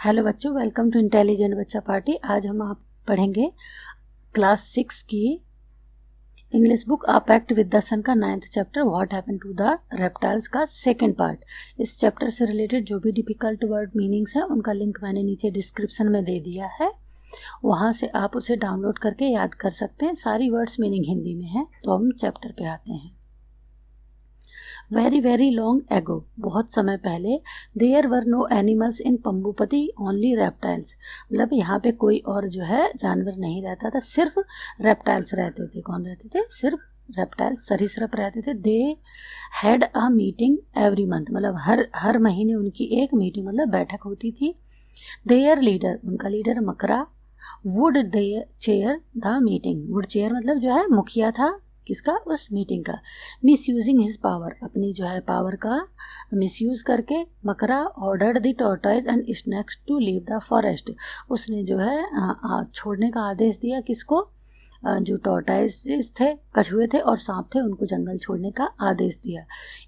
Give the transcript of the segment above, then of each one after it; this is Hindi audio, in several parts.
हेलो बच्चों, वेलकम टू इंटेलिजेंट बच्चा पार्टी। आज हम आप पढ़ेंगे क्लास 6 की English book a pact with the sun का 9th chapter what happened to the reptiles का सेकंड पार्ट। इस चैप्टर से रिलेटेड जो भी डिफिकल्ट वर्ड मीनिंग्स है उनका लिंक मैंने नीचे डिस्क्रिप्शन में दे दिया है, वहाँ से आप उसे डाउनलोड करके याद कर सकते हैं। सारी वर्ड्स मीनिंग हिंदी में है। तो हम चैप्टर पे आते हैं। वेरी वेरी लॉन्ग एगो, बहुत समय पहले, there were no animals in Pambupati, only reptiles. मतलब यहाँ पे कोई और जो है जानवर नहीं रहता था, सिर्फ रेप्टाइल्स रहते थे। कौन रहते थे? सिर्फ रेप्टाइल्स, सरीसृप रहते थे। They had a meeting every month, मतलब हर महीने उनकी एक मीटिंग मतलब बैठक होती थी। देयर लीडर, उनका लीडर मकरा, would they chair the meeting. Would chair मतलब जो है मुखिया था किसका? उस मीटिंग का। मिस यूजिंग हिज पावर, अपनी जो है पावर का मिस यूज करके Makara ordered the tortoise and snakes to leave the forest. उसने जो है छोड़ने का आदेश दिया। किसको? जो टॉर्टॉइज थे, कछुए थे और सांप थे, उनको जंगल छोड़ने का आदेश दिया।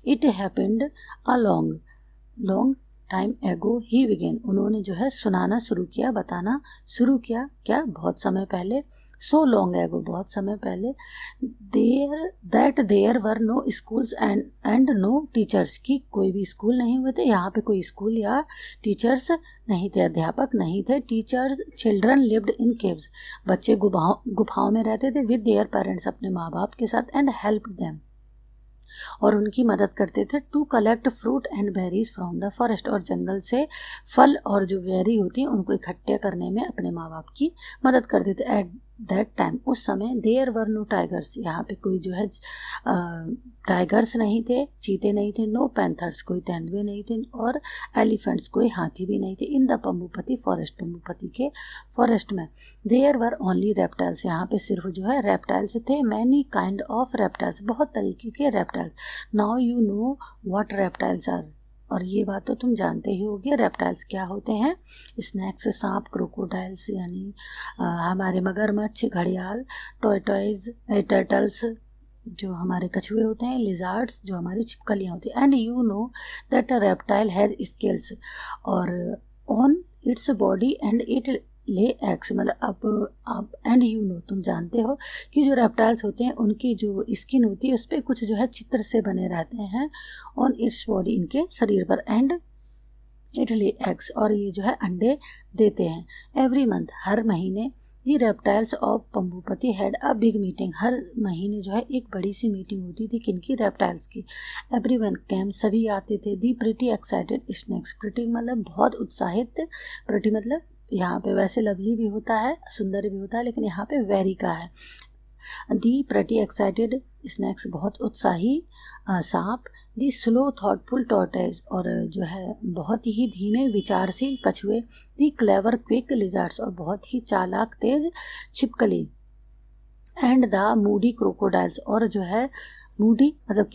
It happened a long time एगो ही बिगेन, उन्होंने जो है सुनाना शुरू किया, बताना शुरू किया। क्या? बहुत समय पहले। सो लॉन्ग एगो, बहुत समय पहले। There were no schools and no teachers, की कोई भी स्कूल नहीं हुए थे। यहाँ पे कोई स्कूल या टीचर्स नहीं थे, अध्यापक नहीं थे। Teachers children lived in caves, बच्चे गुफाओं में रहते थे। विद देयर पेरेंट्स, अपने माँ बाप के साथ। एंड हेल्प देम, और उनकी मदद करते थे। To collect fruit and berries from the forest, और जंगल से फल और जो बेरी होती है उनको इकट्ठे करने में अपने माँ बाप की मदद करते थे। एट दैट टाइम, उस समय, देयर वर नो टाइगर्स, यहाँ पे कोई जो है टाइगर्स नहीं थे, चीते नहीं थे। नो पैंथर्स, कोई तेंदुए नहीं थे। और एलिफेंट्स, कोई हाथी भी नहीं थे। इन द पंबुपति फॉरेस्ट, पंबुपति के फॉरेस्ट में। देयर वर ओनली रेप्टाइल्स, यहाँ पे सिर्फ जो है रेप्टाइल्स थे। मैनी काइंड ऑफ रेप्टाइल्स, बहुत तरीके के reptiles. Now you know what reptiles are, और ये बात तो तुम जानते ही होगे रेप्टाइल्स क्या होते हैं। स्नैक्स, सांप, क्रोकोडाइल्स यानी हमारे मगरमच्छ, घड़ियाल, टॉर्टॉइज, टर्टल्स जो हमारे कछुए होते हैं, लिजार्ड्स जो हमारी छिपकलियाँ होती हैं। And you know that a reptile has scales, और on its body and it lay eggs, मतलब अब एंड यू नो, तुम जानते हो कि जो रेप्टाइल्स होते हैं उनकी जो स्किन होती है उस पर कुछ जो है चित्र से बने रहते हैं ऑन इट्स बॉडी, इनके शरीर पर। एंड इट ले एग्स, और ये जो है अंडे देते हैं। एवरी मंथ, हर महीने। The reptiles of Pambupati had a big meeting, हर महीने जो है एक बड़ी सी मीटिंग होती थी। किनकी? रेप्टाइल्स की। एवरीवन कैम, सभी आते थे। दी प्रिटी एक्साइटेड स्नेक्स, प्रिटी मतलब बहुत उत्साहित, प्रिटी मतलब यहाँ पे वैसे लवली भी होता है, सुंदर भी होता है, लेकिन यहाँ पे वेरी का है। दी प्रेटी एक्साइटेड स्नैक्स, बहुत उत्साही सांप। दी स्लो थॉटफुल टॉर्टोइज, और जो है बहुत ही धीमे विचारशील कछुए। दी क्लेवर क्विक लिजार्ड्स, और बहुत ही चालाक तेज छिपकली। एंड द मूडी क्रोकोडाइल्स, और जो है मूडी मतलब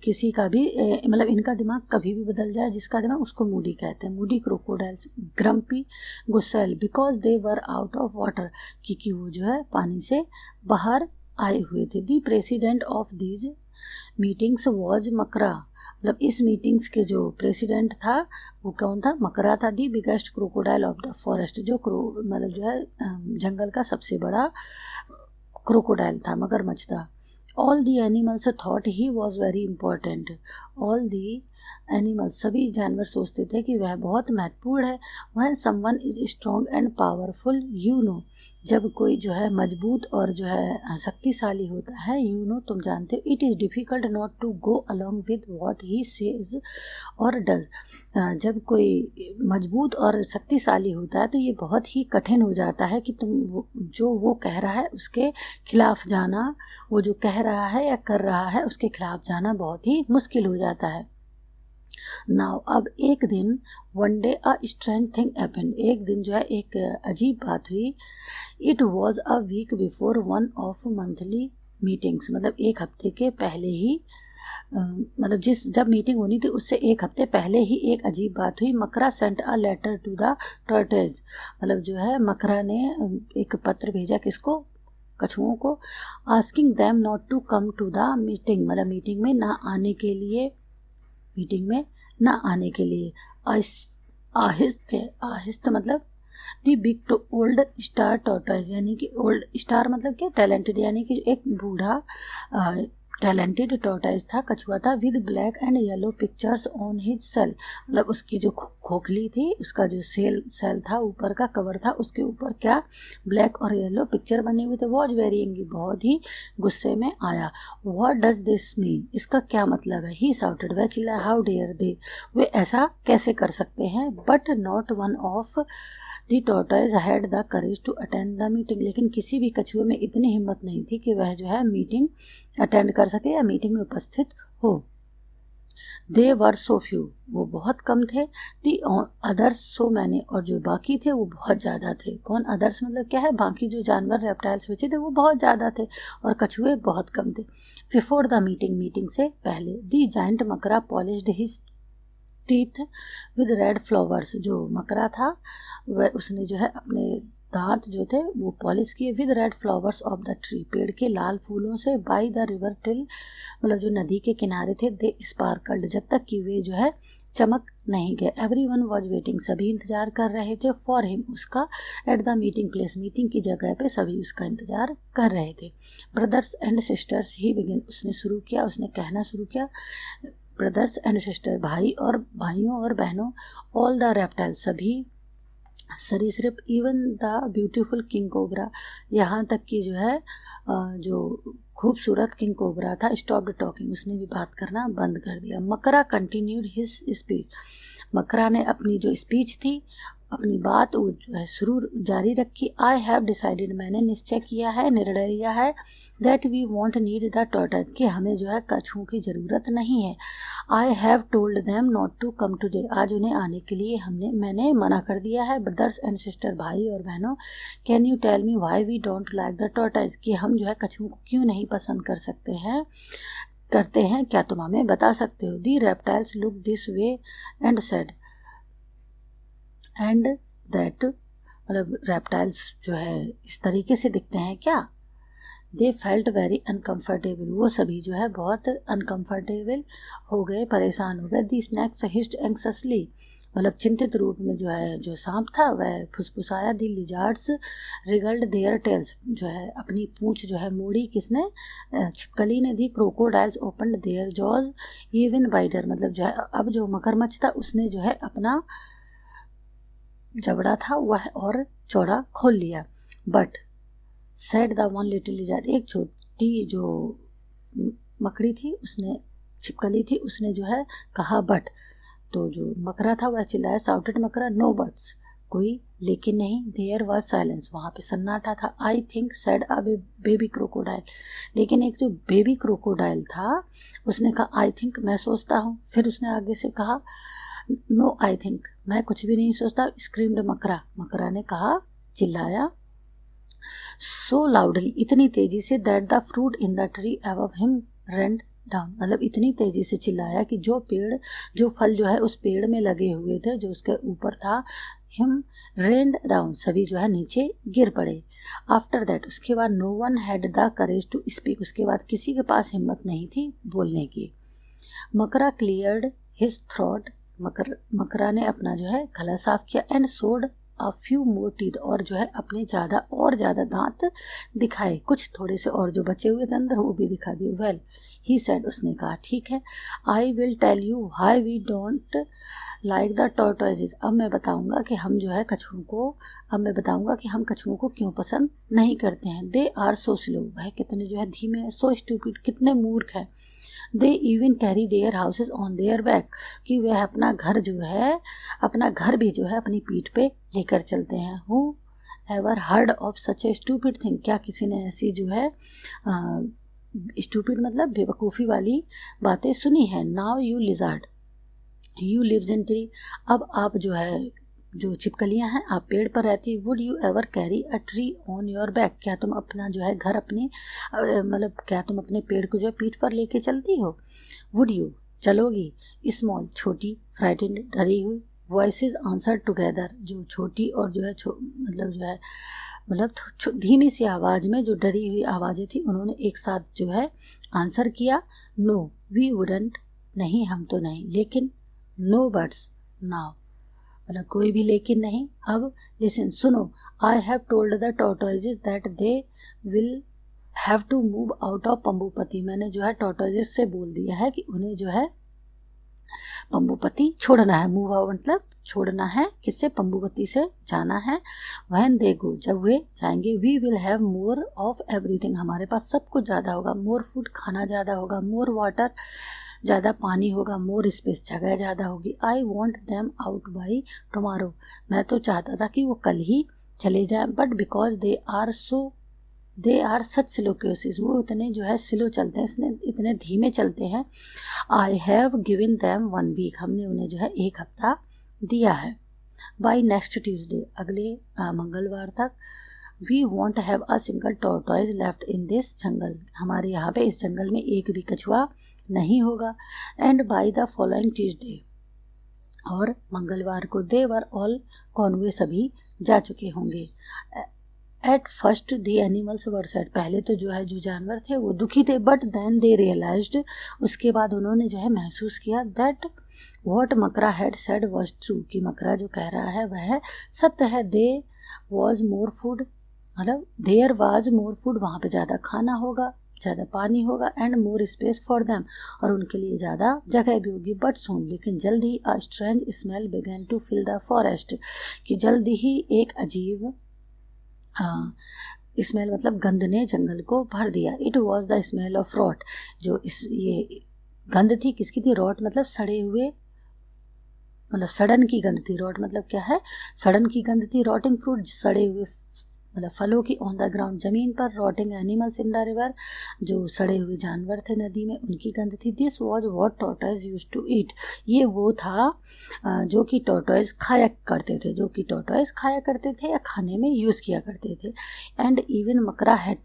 किसी का भी मतलब इनका दिमाग कभी भी बदल जाए, जिसका दिमाग, उसको मूडी कहते हैं। Moody crocodiles. ग्रम्पी, गुस्सैल, because they were out of water, क्योंकि वो जो है पानी से बाहर आए हुए थे। The president of these meetings was Makara, मतलब इस मीटिंग्स के जो प्रेसिडेंट था वो कौन था? मकरा था। The biggest crocodile of the forest, जो मतलब जो है जंगल का सबसे बड़ा क्रोकोडाइल था, मगरमच्छ था। All the animals thought he was very important, all the animals, सभी जानवर सोचते थे कि वह बहुत महत्वपूर्ण है। When someone is strong and powerful, you know, जब कोई जो है मजबूत और जो है शक्तिशाली होता है, यू नो, तुम जानते हो। It is difficult not to go along with what he says or does, जब कोई मजबूत और शक्तिशाली होता है तो ये बहुत ही कठिन हो जाता है कि तुम जो वो कह रहा है उसके खिलाफ जाना, वो जो कह रहा है या कर रहा है उसके खिलाफ जाना बहुत ही मुश्किल हो जाता है। नाउ, अब एक दिन, one day a strange thing happened, एक दिन जो है एक अजीब बात हुई। It was a week before one of monthly meetings, मतलब एक हफ्ते के पहले ही मतलब जब मीटिंग होनी थी उससे एक हफ्ते पहले ही एक अजीब बात हुई। Makara sent a letter to the tortoise, मतलब जो है मकरा ने एक पत्र भेजा, किसको? कछुओं को। Asking them not to come to the meeting, मतलब मीटिंग में ना आने के लिए, मीटिंग में ना आने के लिए। आहिस्ते, आहिस्ते मतलब the big old star tortoise, यानी कि ओल्ड स्टार मतलब क्या, टैलेंटेड, यानी कि एक बूढ़ा टैलेंटेड टॉर्टोइज था, कछुआ था, with black and yellow pictures on his shell, मतलब उसकी जो खोखली थी, उसका जो सेल था, ऊपर का कवर था, उसके ऊपर क्या ब्लैक और येलो पिक्चर बने हुए थे। वॉज वेरी एंग्री, बहुत ही गुस्से में आया। व्हाट डज दिस मीन, इसका क्या मतलब है। ही साउटेड, वह चिल्लाया। हाउ डेयर दे, वे ऐसा कैसे कर सकते हैं। But not one of the tortoise had the courage to attend the meeting, लेकिन किसी भी कछुए में इतनी हिम्मत नहीं थी कि वह जो है मीटिंग अटेंड कर सके या मीटिंग में उपस्थित हो। दे वर सो फ्यू, वो बहुत कम थे। दी अदर्स सो मैनी, और जो बाकी थे वो बहुत ज़्यादा थे। कौन अदर्स मतलब क्या है, बाकी जो जानवर रेप्टाइल्स बचे थे वो बहुत ज़्यादा थे और कछुए बहुत कम थे। बिफोर द मीटिंग, मीटिंग से पहले, the giant Makara polished his teeth with red flowers, जो मकरा था वह उसने जो है अपने दांत जो थे वो पॉलिश किए। With red flowers of the tree, पेड़ के लाल फूलों से। बाय द रिवर टिल, मतलब जो नदी के किनारे थे। दे स्पार्कल्ड, जब तक कि वे जो है चमक नहीं गए। एवरीवन वाज वेटिंग, सभी इंतजार कर रहे थे। फॉर हिम, उसका। At the meeting place, meeting की जगह पे सभी उसका इंतजार कर रहे थे। Brothers and sisters, he begin, उसने शुरू किया, उसने कहना शुरू किया। ब्रदर्स एंड सिस्टर, भाइयों और बहनों। ऑल द रेप्टाइल, सभी सरीसृप। Even the beautiful king cobra, यहाँ तक कि जो है जो खूबसूरत किंग कोबरा था, स्टॉप्ड टॉकिंग, उसने भी बात करना बंद कर दिया। मकरा कंटिन्यूड हिज स्पीच, मकरा ने अपनी जो स्पीच थी, अपनी बात वो जो है शुरू जारी रखी। आई हैव डिसाइडेड, मैंने निश्चय किया है, निर्णय लिया है। That we won't need the tortoise, कि हमें जो है कछुओं की ज़रूरत नहीं है। I have told them not to come today, आज उन्हें आने के लिए मैंने मना कर दिया है। ब्रदर्स एंड सिस्टर, भाई और बहनों। Can you tell me why we don't like the tortoise, कि हम जो है कछुओं को क्यों नहीं पसंद करते हैं, क्या तुम हमें बता सकते हो। The reptiles look this way and said, and that, मतलब रेप्टाइल्स जो है इस तरीके से दिखते हैं क्या। दे फेल्ट वेरी अनकम्फर्टेबल, वो सभी जो है बहुत अनकम्फर्टेबल हो गए, परेशान हो गए। दी स्नैक्स हिस्ड एंक्ससली, मतलब चिंतित रूप में जो है जो सांप था वह फुसफुसाया। दी लिजार्ड्स रिगल्ड देयर टेल्स, जो है अपनी पूंछ जो है मोड़ी, किसने, छिपकली ने। The crocodiles opened their jaws even wider, मतलब जो है अब जो मगरमच्छ था उसने जो है अपना जबड़ा था वह और चौड़ा खोल लिया। But said the one little lizard, एक छोटी जो मकड़ी थी, उसने, छिपकली थी, उसने जो है कहा बट, तो जो मकरा था वह चिल्लाया। साउटेड मकरा, नो बट्स, कोई लेकिन नहीं। देयर वाज साइलेंस, वहाँ पे सन्नाटा था। I think said a baby crocodile, लेकिन एक जो बेबी क्रोकोडाइल था उसने कहा आई थिंक, मैं सोचता हूँ। फिर उसने आगे से कहा नो आई थिंक, मैं कुछ भी नहीं सोचता। स्क्रीम्ड मकरा, मकरा ने कहा, चिल्लाया। सो लाउडली, इतनी तेजी से, that the fruit in the tree above him rained down, मतलब इतनी तेजी से चिल्लाया कि जो फल जो है उस पेड़ में लगे हुए थे, जो उसके ऊपर था, हिम रेंड डाउन, सभी जो है नीचे गिर पड़े। आफ्टर दैट, उसके बाद, no one had the courage to speak, उसके बाद किसी के पास हिम्मत नहीं थी बोलने की। मकरा क्लियर्ड हिज थ्रोट, मकरा ने अपना जो है गला साफ किया। एंड सोड अ फ्यू मोर टीथ, और जो है अपने ज़्यादा दांत दिखाए, कुछ थोड़े से और जो बचे हुए थे अंदर वो भी दिखा दिए। वेल, ही सेड, उसने कहा ठीक है। I will tell you why we don't like the tortoises, अब मैं बताऊंगा कि हम कछुओं को क्यों पसंद नहीं करते हैं। दे आर सो स्लो, वह कितने जो है धीमे हैं। सो स्टूपिड, कितने मूर्ख हैं। They even carry their houses on their back, कि वह अपना घर भी जो है अपनी पीठ पे लेकर चलते हैं। Who ever heard of such A stupid thing, क्या किसी ने ऐसी जो है स्टूपिड मतलब बेवकूफ़ी वाली बातें सुनी है। Now you lizard you lives in tree, अब आप जो है जो छिपकलियां हैं आप पेड़ पर रहती। Would you ever carry a tree on your back, क्या तुम अपना जो है घर अपने क्या तुम अपने पेड़ को जो है पीठ पर लेके चलती हो। वुड यू, चलोगी। स्मॉल, छोटी, फ्राइटेंड, डरी हुई। वॉइसेस आंसर टुगेदर, जो छोटी और जो है धीमी सी आवाज़ में जो डरी हुई आवाज़ें थी उन्होंने एक साथ जो है आंसर किया। नो वी वुडंट, नहीं हम तो नहीं, लेकिन नो बट्स नाउ, मतलब कोई भी लेकिन नहीं। अब लिसन, सुनो, I have told the tortoises that they will have to move out of Pambupati. मैंने जो है टॉर्टोइजेस से बोल दिया है कि उन्हें जो है पंबुपति छोड़ना है। मूव आउट मतलब छोड़ना है, किससे, पंबुपति से जाना है। व्हेन दे गो, जब वे जाएंगे, we will have more of everything, हमारे पास सब कुछ ज़्यादा होगा। मोर फूड, खाना ज़्यादा होगा। मोर वाटर, ज़्यादा पानी होगा। मोर स्पेस, जगह ज़्यादा होगी। I want them out by tomorrow, मैं तो चाहता था कि वो कल ही चले जाए, but because they are such slow cases, वो इतने जो है स्लो चलते हैं, इतने धीमे चलते हैं। I have given them 1 week, हमने उन्हें जो है 1 हफ्ता दिया है। बाई नेक्स्ट ट्यूसडे, अगले मंगलवार तक। We won't have a single tortoise left in this jungle, हमारे यहाँ पे इस जंगल में एक भी कछुआ नहीं होगा। And by the following Tuesday, और मंगलवार को दे वर ऑल गॉन, वे सभी जा चुके होंगे। At first the animals were sad, पहले तो जो है जो जानवर थे वो दुखी थे, बट देन दे रियलाइज्ड, उसके बाद उन्होंने जो है महसूस किया, दैट व्हाट मकरा हैड सेड वाज ट्रू, कि मकरा जो कह रहा है वह सत्य है। दे वाज मोर फूड, मतलब देयर वाज मोर फूड, वहाँ पे ज़्यादा खाना होगा, ज़्यादा पानी होगा। And more space for them, और उनके लिए ज़्यादा जगह भी होगी। बट सून, लेकिन जल्द ही a strange smell began to fill the forest, कि जल्द ही एक अजीब स्मेल मतलब गंध ने जंगल को भर दिया। It was the smell of rot, जो ये गंध थी किसकी थी, रॉट मतलब सड़े हुए, मतलब सड़न की गंध थी। रॉट मतलब क्या है, सड़न की गंध थी। रॉटिंग फ्रूट, सड़े हुए मतलब फलों की। ऑन द ग्राउंड, जमीन पर। Rotting animals in the river, जो सड़े हुए जानवर थे नदी में, उनकी गंध थी। This was what tortoise use to eat, ये वो था जो कि टॉर्टोइज खाया करते थे, जो कि टॉर्टोइज खाया करते थे या खाने में यूज़ किया करते थे। And even Makara had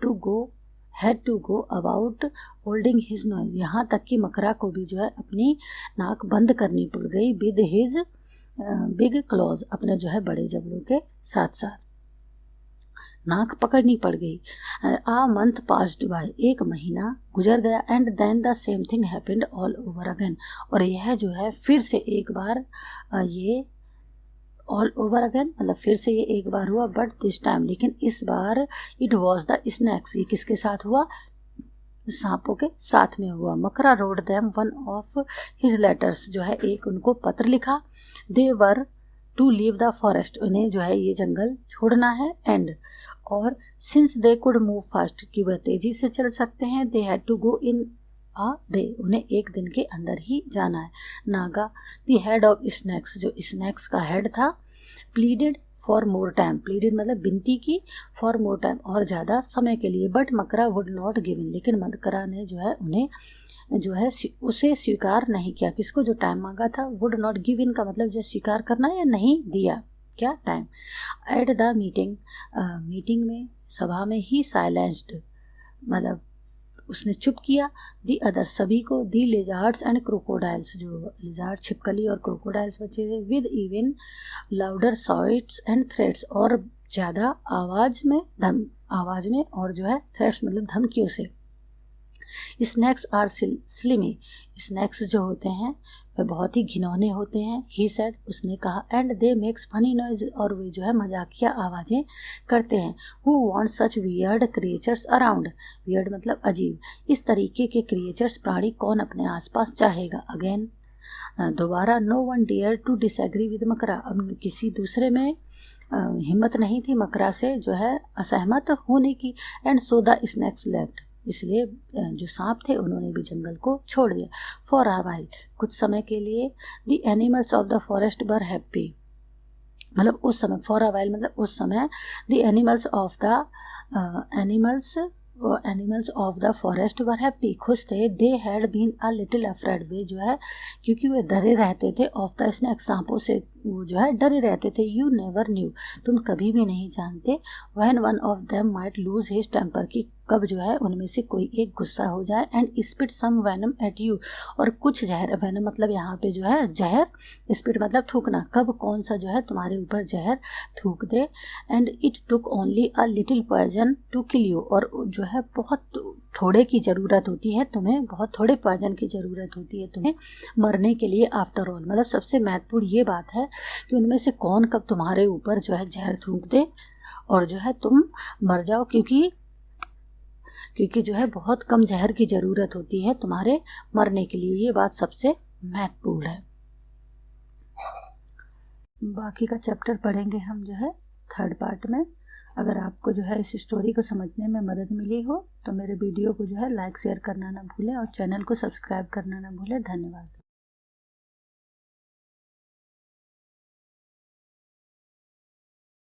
to go about holding his nose, यहाँ तक कि मकरा को भी जो है अपनी नाक बंद करनी पड़ गई। विद हिज बिग क्लॉज, अपने जो है बड़े जबड़ों के साथ साथ नाक पकड़नी पड़ गई। आ मंथ पास्ड बाय, 1 महीना गुजर गया। And then the same thing happened all over again, और यह जो है फिर से एक बार ये ऑल ओवर अगेन मतलब फिर से ये एक बार हुआ। बट दिस टाइम, लेकिन इस बार इट वॉज द स्नैक्स, ये किसके साथ हुआ, सांपों के साथ में हुआ। Makara wrote them one of his letters, जो है एक उनको पत्र लिखा। They were to leave the forest, उन्हें जो है ये जंगल छोड़ना है। एंड, और since they could move fast, कि वह तेजी से चल सकते हैं। They had to go in a day, उन्हें 1 दिन के अंदर ही जाना है। Naga the head of snakes, जो स्नैक्स का हेड था, pleaded for more time, pleaded मतलब विनती की, फॉर मोर टाइम और ज़्यादा समय के लिए। बट मकरा वुड नॉट गिवन, लेकिन मकरा ने जो है उन्हें जो है उसे स्वीकार नहीं किया। किसको, जो टाइम मांगा था। वुड नॉट गिव इन का मतलब जो स्वीकार करना या नहीं दिया, क्या, टाइम। एट द मीटिंग में, सभा में, ही साइलेंस्ड मतलब उसने चुप किया। दी अदर, सभी को। दी लिजार्ड्स एंड क्रोकोडाइल्स, जो लिजार्ड, छिपकली और क्रोकोडाइल्स बचे थे। With even louder sounds and threats, और ज़्यादा आवाज़ में और जो है थ्रेट्स मतलब धमकियों से। स्नैक्स आर स्लिमी, स्नैक्स जो होते हैं वे बहुत ही घिनौने होते हैं। ही सेड, उसने कहा। And they makes funny noise, और वे जो है मजाकिया आवाज़ें करते हैं। Who want such weird creatures around, weird मतलब अजीब, इस तरीके के क्रिएचर्स प्राणी कौन अपने आसपास चाहेगा। अगेन दोबारा, no one dare to disagree with Makara, अब किसी दूसरे में हिम्मत नहीं थी मकरा से जो है असहमत होने की। And so the snacks left, इसलिए जो सांप थे उन्होंने भी जंगल को छोड़ दिया। फॉर अ वाइल, कुछ समय के लिए। The animals of the forest were happy, मतलब उस समय। फॉर अ वाइल मतलब उस समय। The animals of the forest were happy, खुश थे। They had been a little afraid, वे जो है क्योंकि वे डरे रहते थे। ऑफ द स्नैक, सांपों से वो जो है डरे रहते थे। यू नेवर न्यू, तुम कभी भी नहीं जानते। When one of them might lose his temper, की कब जो है उनमें से कोई एक गुस्सा हो जाए। And spit some venom at you, और कुछ जहर, वेनम मतलब यहाँ पे जो है जहर, स्पिट मतलब थूकना, कब कौन सा जो है तुम्हारे ऊपर जहर थूक दे। And it took only a little poison to kill you, और जो है बहुत थोड़े की ज़रूरत होती है, तुम्हें बहुत थोड़े पॉइजन की ज़रूरत होती है तुम्हें मरने के लिए आफ्टर ऑल। मतलब सबसे महत्वपूर्ण ये बात है कि उनमें से कौन कब तुम्हारे ऊपर जो है जहर थूक दे और जो है तुम मर जाओ, क्योंकि जो है बहुत कम जहर की ज़रूरत होती है तुम्हारे मरने के लिए। ये बात सबसे महत्वपूर्ण है। बाकी का चैप्टर पढ़ेंगे हम जो है 3rd पार्ट में। अगर आपको जो है इस स्टोरी को समझने में मदद मिली हो तो मेरे वीडियो को जो है लाइक शेयर करना ना भूलें और चैनल को सब्सक्राइब करना ना भूलें। धन्यवाद।